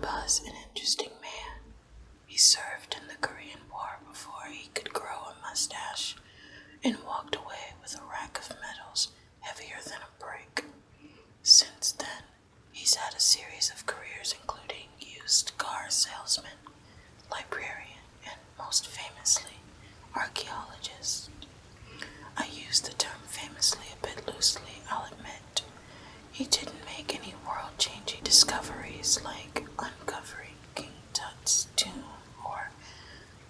Grandpa's an interesting man. He served in the Korean War before he could grow a mustache and walked away with a rack of medals heavier than a brick. Since then, he's had a series of careers including used car salesman, librarian, and most famously, archaeologist. I use the term famously a bit loosely, I'll admit. He didn't make any world-changing discoveries like uncovering King Tut's tomb or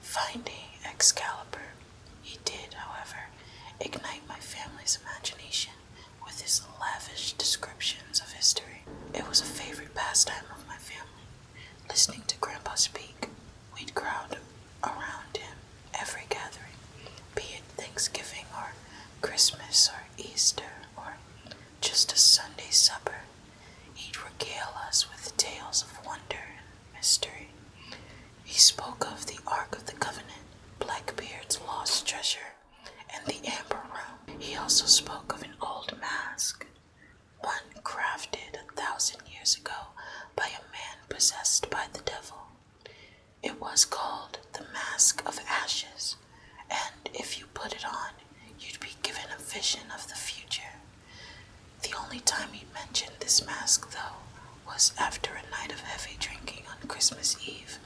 finding Excalibur. He did, however, ignite my family's imagination with his lavish descriptions of history. It was a favorite pastime of my family, listening to Grandpa speak. We'd crowd around him every gathering, be it Thanksgiving or Christmas or Easter or just a Sunday supper. He'd regale us with tales of wonder and mystery. He spoke of the Ark of the Covenant, Blackbeard's lost treasure, and the Amber Room. He also spoke of an old mask, one crafted 1,000 years ago by a man possessed by the devil. It was called the Mask of Ashes, and if you put it on, you'd be given a vision of the future. The only time he mentioned this mask, though, was after a night of heavy drinking on Christmas Eve,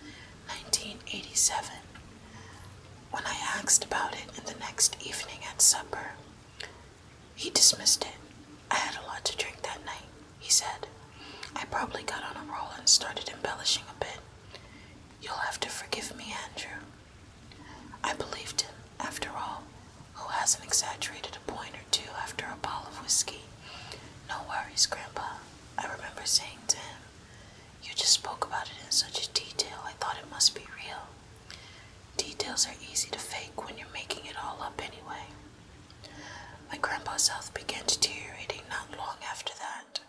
1987. When I asked about it in the next evening at supper, he dismissed it. I had a lot to drink that night, he said. I probably got on a roll and started embellishing a bit. You'll have to forgive me, Andrew. I believed him, after all. Who hasn't exaggerated a point or two after a bottle of whiskey? No worries, Grandpa, I remember saying to him. You just spoke about it in such detail, I thought it must be real. Details are easy to fake when you're making it all up anyway. My grandpa's health began deteriorating not long after that.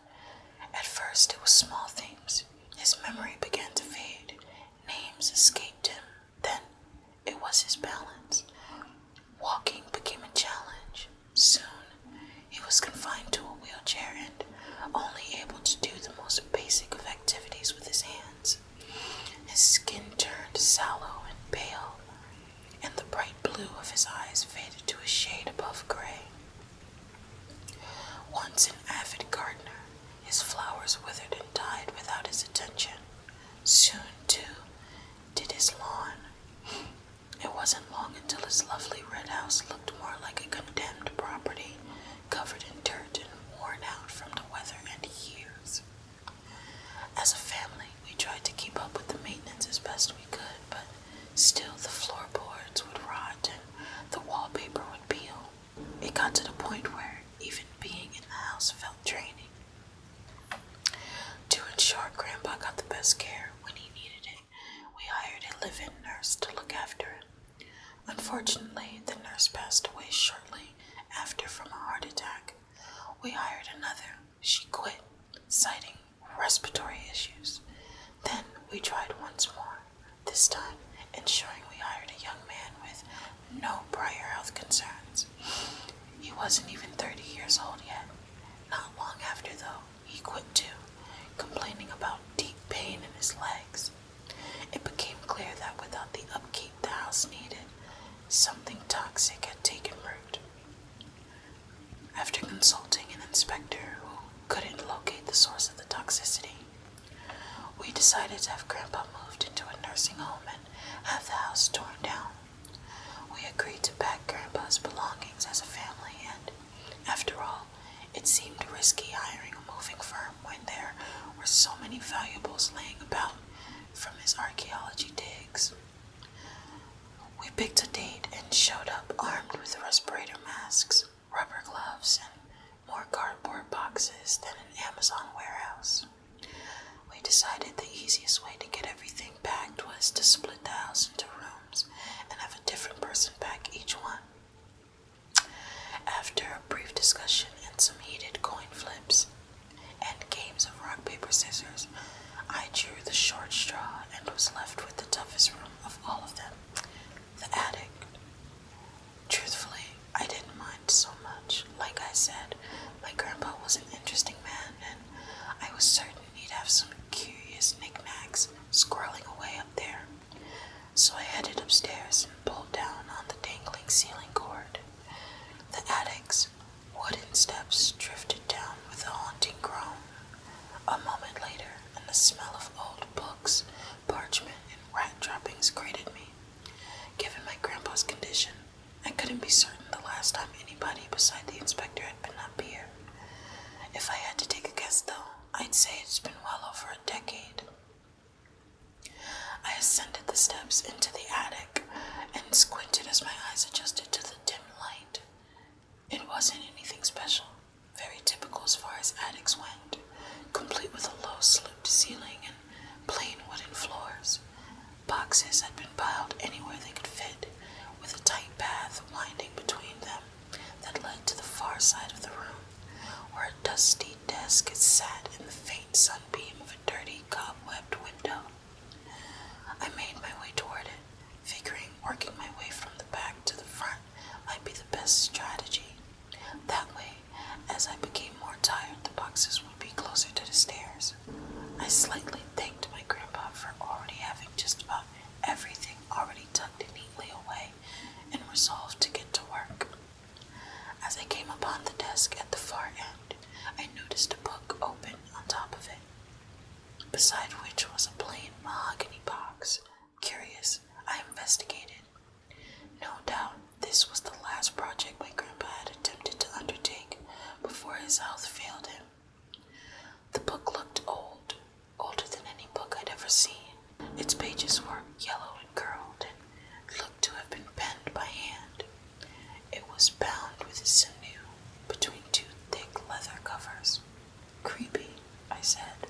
At first, it was small things. His memory began to fade. Names escaped him. Then, it was his balance. Walking became a challenge. Soon, he was confined to a wheelchair and only able to do the most basic of activities with his hands. His skin turned sallow and pale, and the bright blue of his eyes faded to a shade above gray. Once an avid gardener, his flowers withered and died without his attention. Soon, too, did his lawn. It wasn't long until his lovely red house looked more like a condemned property, covered in dirt and worn out from the weather and years. As a family, we tried to keep up with the maintenance as best we could, but still the floorboards would rot and the wallpaper would peel. It got to the point where even being in the house felt draining. To ensure Grandpa got the best care when he needed it, we hired a live-in nurse to look after him. Unfortunately, the nurse passed away shortly after from a heart attack. We hired another. She quit, citing respiratory issues. Then we tried once more, this time ensuring we hired a young man with no prior health concerns. He wasn't even 30 years old yet. Not long after, though, he quit too, complaining about deep pain in his legs. It became clear that without the upkeep the house needed, something toxic had taken root. After consulting an inspector who couldn't locate the source of the toxicity, we decided to have Grandpa moved into a nursing home and have the house torn down. We agreed to pack Grandpa's belongings as a family, and after all, it seemed risky hiring a moving firm when there were so many valuables laying about from his archaeology digs. We picked a date and showed up armed with respirator masks, rubber gloves, and more cardboard boxes than an Amazon warehouse. We decided the easiest way to get everything packed was to split the house into rooms and have a different person pack each one. After a brief discussion and some heated coin flips and games of rock, paper, scissors, I drew the short straw and was left with the toughest room of all of them, the attic. Truthfully, I didn't mind so much. Like I said, my grandpa was an interesting man, and I was certain he'd have some curious knickknacks squirreling away up there. So I headed upstairs and pulled down on the dangling ceiling cord. The attic's wooden steps drifted down with a haunting groan. A moment later, and the smell of old books, parchment, and rat droppings greeted me. Given my grandpa's condition, I couldn't be certain the last time anybody beside the inspector had been up here. If I had to take a guess, though, I'd say it's been well over a decade. I ascended the steps into the attic and squinted as my eyes adjusted to the dim light. It wasn't anything special, very typical as far as attics went, complete with a low sloped ceiling and plain wooden floors. Boxes had been piled anywhere they could fit, with a tight path winding between them that led to the far side of the room, where a dusty desk sat in the faint sunbeam of a dirty, cobwebbed window. I made my way toward it, figuring working my way from the back to the front might be the best strategy. That way, as I became more tired, the boxes would be closer to the stairs. I slightly thanked my grandpa for already having just about everything already tucked neatly away and resolved to get to work. As I came upon the desk at the far end, I noticed a book open on top of it, beside which was a plain mahogany box. Curious, I investigated. No doubt this was the last project my grandpa had attempted to undertake before his health failed him. The book looked old, older than any book I'd ever seen. Its pages were yellow and curled and looked to have been penned by hand. It was bound with sinew between two thick leather covers. Creepy, I said,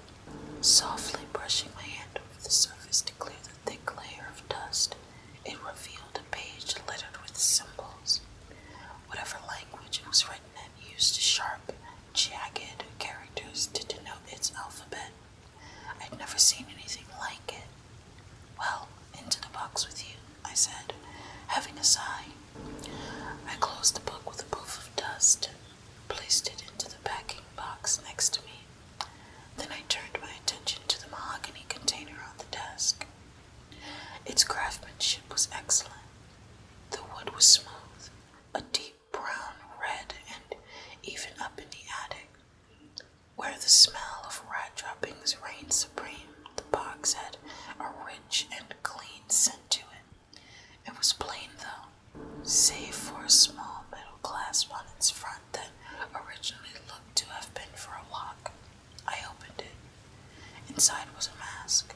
softly brushing my hand over the surface to clear the thick layer of dust. It revealed a page littered with symbols. Whatever language it was written in used sharp, jagged characters to denote its alphabet. I'd never seen anything like it. Well, into the box with you, I said, having a sigh. I closed the book with a poof of dust and placed it into the packing box next to me. Then I turned my attention to the mahogany container on the desk. Its craftsmanship was excellent. The wood was smooth, a deep brown red, and even up in the attic, where the smell of rat droppings reigned supreme, the box had a rich and clean scent to it. It was plain, though, save for a small metal clasp on its front that originally looked to have been for a lock. I opened it. Inside was a mask,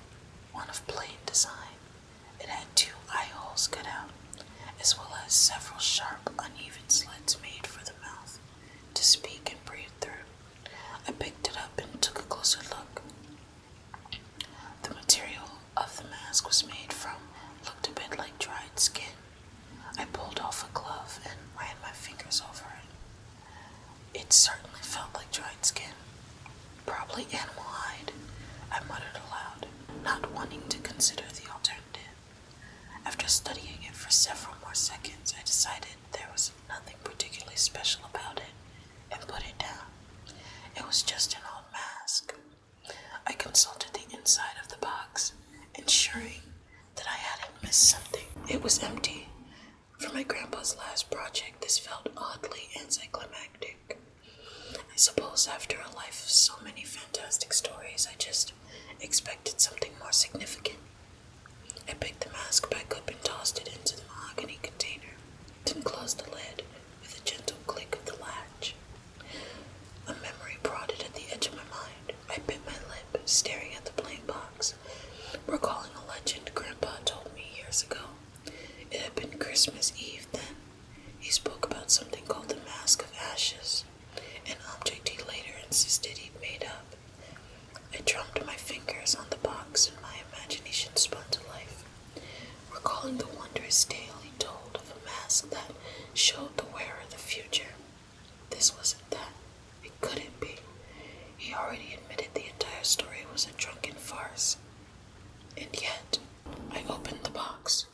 one of plain design. It had 2 eye holes cut out, as well as several sharp, uneven slits made for the mouth to speak and breathe through. I picked it up and took a closer look. The material of the mask was made from looked a bit like dried skin. I pulled off a glove and ran my fingers over it. It certainly felt like dried skin. Probably animal hide, I muttered aloud, not wanting to consider the alternative. After studying it for several more seconds, I decided there was nothing particularly special about it and put it down. It was just an old mask. I consulted the inside of the box, ensuring that I hadn't missed something. It was empty. For my grandpa's last project, this felt oddly anticlimactic. I suppose after a life of so many fantastic stories, I just expected something more significant. I picked the mask back up and tossed it into the mahogany container, then closed the lid with a gentle click of the latch. A memory prodded at the edge of my mind. I bit my lip, staring at the plain box, recalling a legend Grandpa told me years ago. It had been Christmas Eve then. He spoke about something called the Mask of Ashes, an object he later insisted he'd made up. I drummed my fingers on the box and my imagination spun to life, recalling the wondrous tale he told of a mask that showed the wearer the future. This wasn't that. It couldn't be. He already admitted the entire story was a drunken farce. And yet, I opened the box.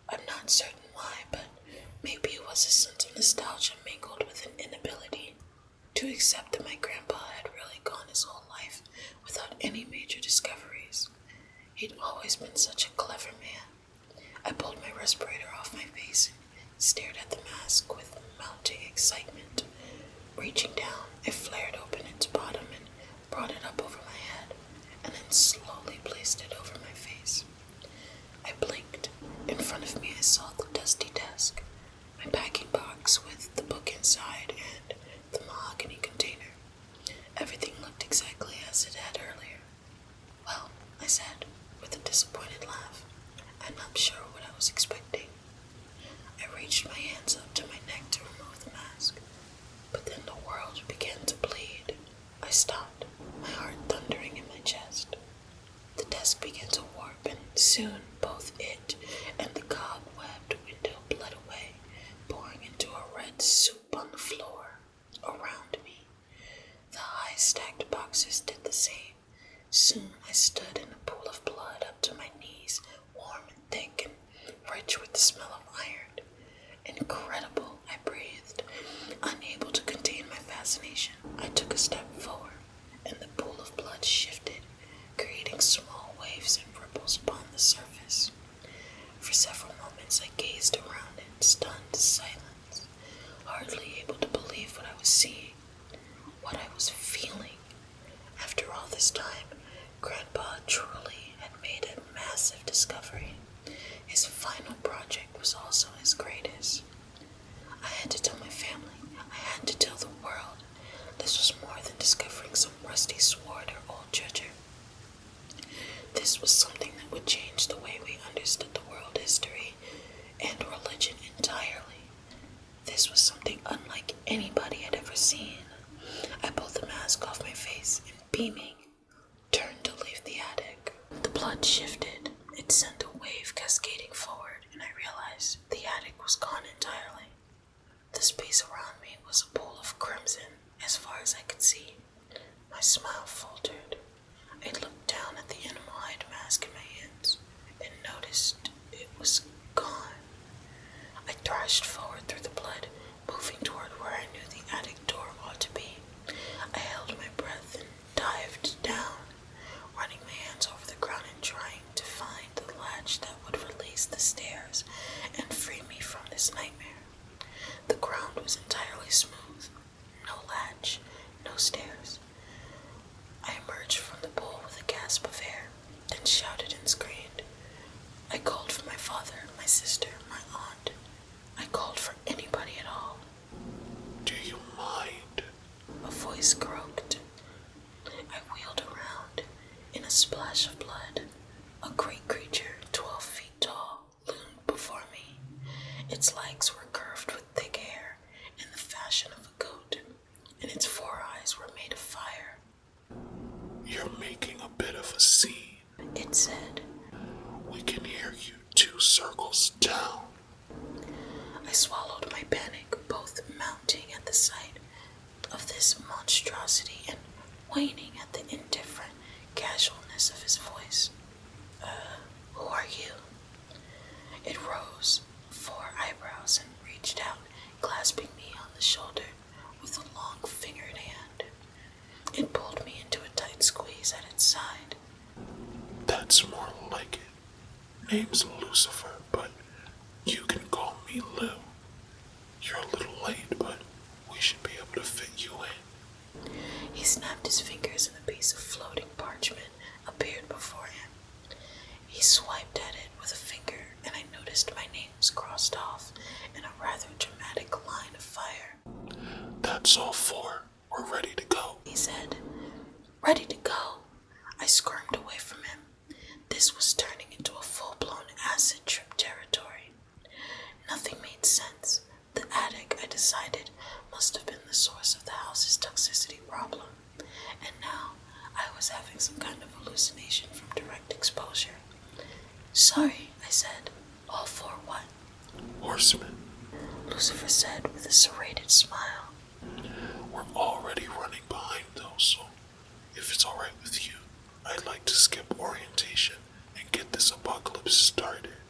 I'm not certain why, but maybe it was a sense of nostalgia mingled with an inability to accept that my grandpa had really gone his whole life without any major discoveries. He'd always been such a clever man. I pulled my respirator off my face and stared at the mask with mounting excitement. Reaching down, I flared open its bottom and brought it up over my head, and then slowly placed it over my face. I blinked. In front of me I saw the dusty desk, my packing box with the book inside, and the mahogany container. Everything looked exactly as it had earlier. Well, I said, with a disappointed laugh. I'm not sure what I was expecting. I reached my hands up to my neck to remove the mask, but then the world began to bleed. I stopped, my heart thundering in my chest. The desk began to warp, and soon both it and the cobwebbed window bled away, pouring into a red soup on the floor around me. The high-stacked boxes did the same. Soon I stood in a pool of blood up to my knees, warm and thick and rich with the smell of iron. Incredible, I breathed, unable to contain my fascination. I took a step forward, and the pool of blood shifted, creating small waves and ripples upon the surface. For several moments I gazed around in stunned silence, hardly able to believe what I was seeing, what I was feeling. After all this time, Grandpa truly had made a massive discovery. His final project was also his greatest. I had to tell my family. I had to tell the world. This was more than discovering some rusty sword or old treasure. This was something that would change the way we understood the world history and religion entirely. This was something unlike anybody had ever seen. I pulled the mask off my face and, beaming, turned to leave the attic. The blood shifted. It sent a wave cascading forward, and I realized the attic was gone entirely. The space around me was a pool of crimson as far as I could see. My smile faltered. I looked down at the animal hide mask in my hands and noticed it was gone. I thrashed forward through the blood, moving toward where I knew the attic door ought to be. I held my breath and dived down, running my hands over the ground and trying to find the latch that would release the stairs and free me from this nightmare. The ground was entirely smooth. No latch, no stairs. I emerged from the pool with a gasp of air, then shouted and screamed. I called for my father, my sister, my aunt. I called for anybody at all. Do you mind? A voice croaked. I wheeled around. In a splash of blood, a great creature, 12 feet tall, loomed before me. Its legs were curved with thick hair in the fashion of a goat, and its 4 eyes were made of fire. You're making a bit of a scene, it said. We can hear you 2 circles down. I swallowed my panic, both mounting at the sight of this monstrosity and waning at the indifferent casualness of his voice. Who are you? It rose 4 eyebrows and reached out, clasping me on the shoulder with a long-fingered hand. It pulled me into a tight squeeze at its side. That's more like it. Name's Lucifer, but you can call me Lou. You're a little late, but we should be able to fit you in. He snapped his fingers and a piece of floating parchment appeared before him. He swiped at it with a finger, and I noticed my name was crossed off in a rather dramatic line of fire. That's all 4. We're ready to go, he said. Ready to go? I squirmed away from him. This was turning into a full-blown acid trip territory. Nothing made sense. The attic, I decided, must have been the source of the house's toxicity problem. And now I was having some kind of hallucination from direct exposure. Sorry, I said. All for what? Horsemen. Lucifer said with a serrated smile. We're already running behind those, so if it's alright with you, I'd like to skip orientation and get this apocalypse started.